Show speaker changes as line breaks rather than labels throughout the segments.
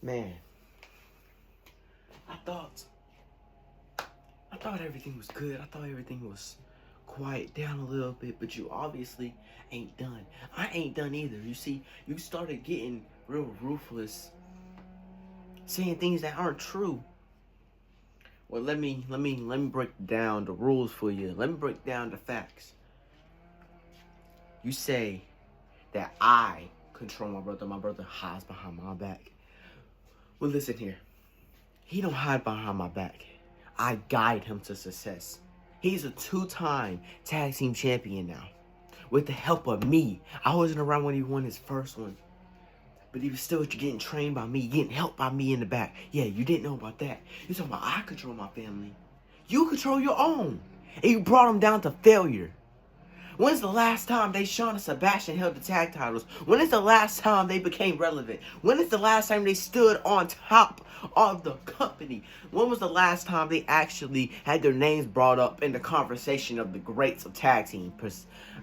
Man, I thought everything was good. I thought everything was quiet down a little bit, but you obviously ain't done. I ain't done either. You see, you started getting real ruthless, saying things that aren't true. Well, let me break down the rules for you. Let me break down the facts. You say that I control my brother. My brother hides behind my back. Well, listen here. He don't hide behind my back. I guide him to success. He's a 2-time tag team champion now. With the help of me. I wasn't around when he won his first one. But he was still getting trained by me, getting helped by me in the back. Yeah, you didn't know about that. You're talking about I control my family. You control your own. And you brought them down to failure. When's the last time Shawn and Sebastian held the tag titles? When is the last time they became relevant? When is the last time they stood on top of the company? When was the last time they actually had their names brought up in the conversation of the greats of tag team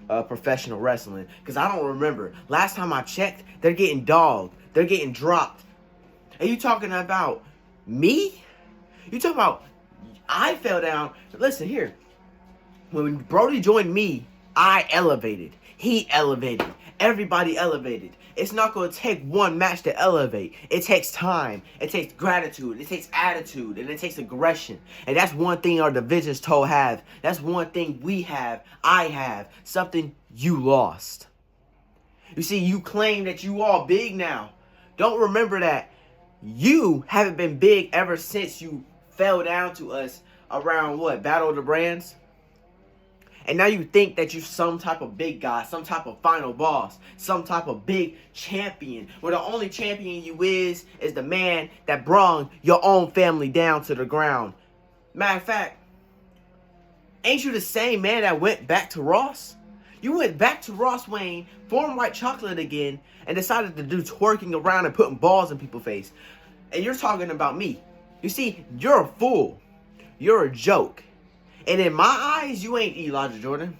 professional wrestling? Because I don't remember. Last time I checked, they're getting dogged. They're getting dropped. And you talking about me? You talking about I fell down? Listen here. When Brody joined me, I elevated. He elevated. Everybody elevated. It's not going to take one match to elevate. It takes time. It takes gratitude. It takes attitude. And it takes aggression. And that's one thing our divisions have. That's one thing we have. I have. Something you lost. You see, you claim that you all big now. Don't remember that you haven't been big ever since you fell down to us around what? Battle of the Brands? And now you think that you're some type of big guy, some type of final boss, some type of big champion. Well, the only champion you is the man that brought your own family down to the ground. Matter of fact, ain't you the same man that went back to Ross? You went back to Ross Wayne, formed White Chocolate again, and decided to do twerking around and putting balls in people's face. And you're talking about me. You see, you're a fool. You're a joke. And in my eyes, you ain't Elijah Jordan.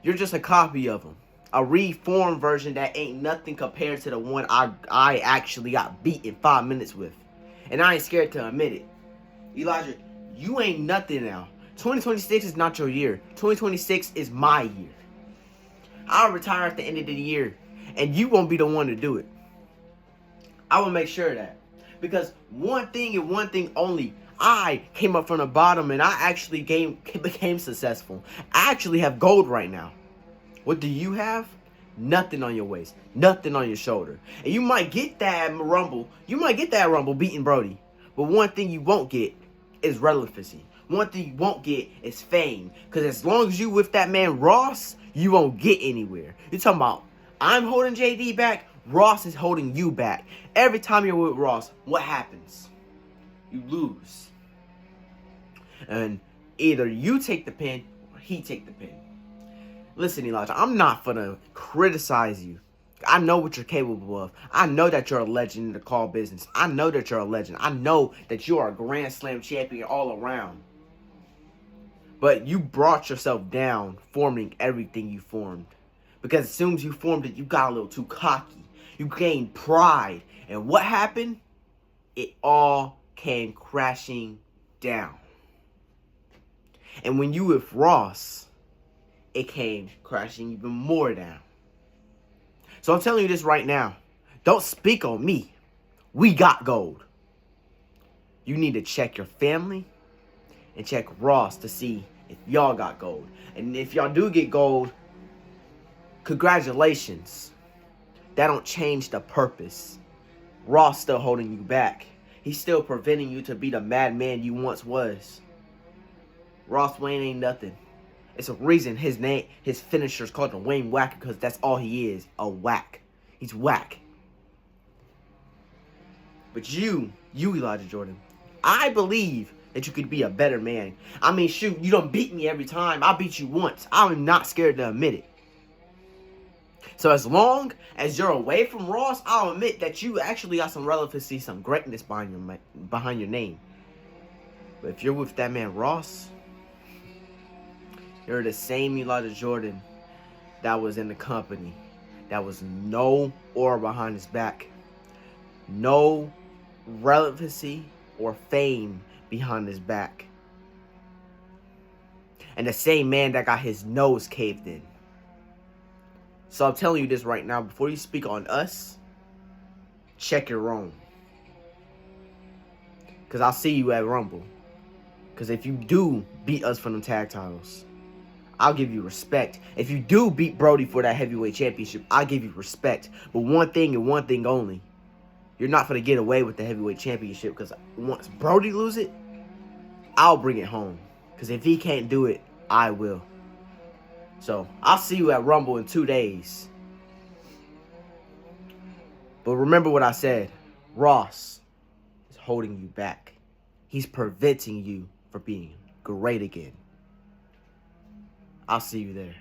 You're just a copy of him. A reformed version that ain't nothing compared to the one I actually got beat in 5 minutes with. And I ain't scared to admit it. Elijah, you ain't nothing now. 2026 is not your year. 2026 is my year. I'll retire at the end of the year. And you won't be the one to do it. I will make sure of that. Because one thing and one thing only, I came up from the bottom and I actually became successful. I actually have gold right now. What do you have? Nothing on your waist. Nothing on your shoulder. And you might get that Rumble. You might get that Rumble beating Brody. But one thing you won't get is relevancy. One thing you won't get is fame. Because as long as you with that man Ross, you won't get anywhere. You're talking about, I'm holding JD back. Ross is holding you back. Every time you're with Ross, what happens? You lose. And either you take the pin or he take the pin. Listen, Elijah, I'm not gonna criticize you. I know what you're capable of. I know that you're a legend in the call business. I know that you're a legend. I know that you are a Grand Slam champion all around. But you brought yourself down forming everything you formed. Because as soon as you formed it, you got a little too cocky. You gained pride. And what happened? It all came crashing down. And when you with Ross, it came crashing even more down. So I'm telling you this right now. Don't speak on me. We got gold. You need to check your family and check Ross to see if y'all got gold. And if y'all do get gold, congratulations. That don't change the purpose. Ross still holding you back. He's still preventing you to be the madman you once was. Ross Wayne ain't nothing. It's a reason his finisher's called the Wayne Whacker, because that's all he is, a whack. He's whack. But you Elijah Jordan, I believe that you could be a better man. I mean, shoot, you don't beat me every time. I beat you once. I'm not scared to admit it. So as long as you're away from Ross, I'll admit that you actually got some relevancy, some greatness behind your name. But if you're with that man Ross, you're the same Elijah Jordan that was in the company. That was no aura behind his back. No relevancy or fame behind his back. And the same man that got his nose caved in. So I'm telling you this right now, before you speak on us, check your own. Because I'll see you at Rumble. Because if you do beat us for them tag titles, I'll give you respect. If you do beat Brody for that heavyweight championship, I'll give you respect. But one thing and one thing only. You're not going to get away with the heavyweight championship. Because once Brody lose it, I'll bring it home. Because if he can't do it, I will. So, I'll see you at Rumble in 2 days. But remember what I said. Ross is holding you back. He's preventing you from being great again. I'll see you there.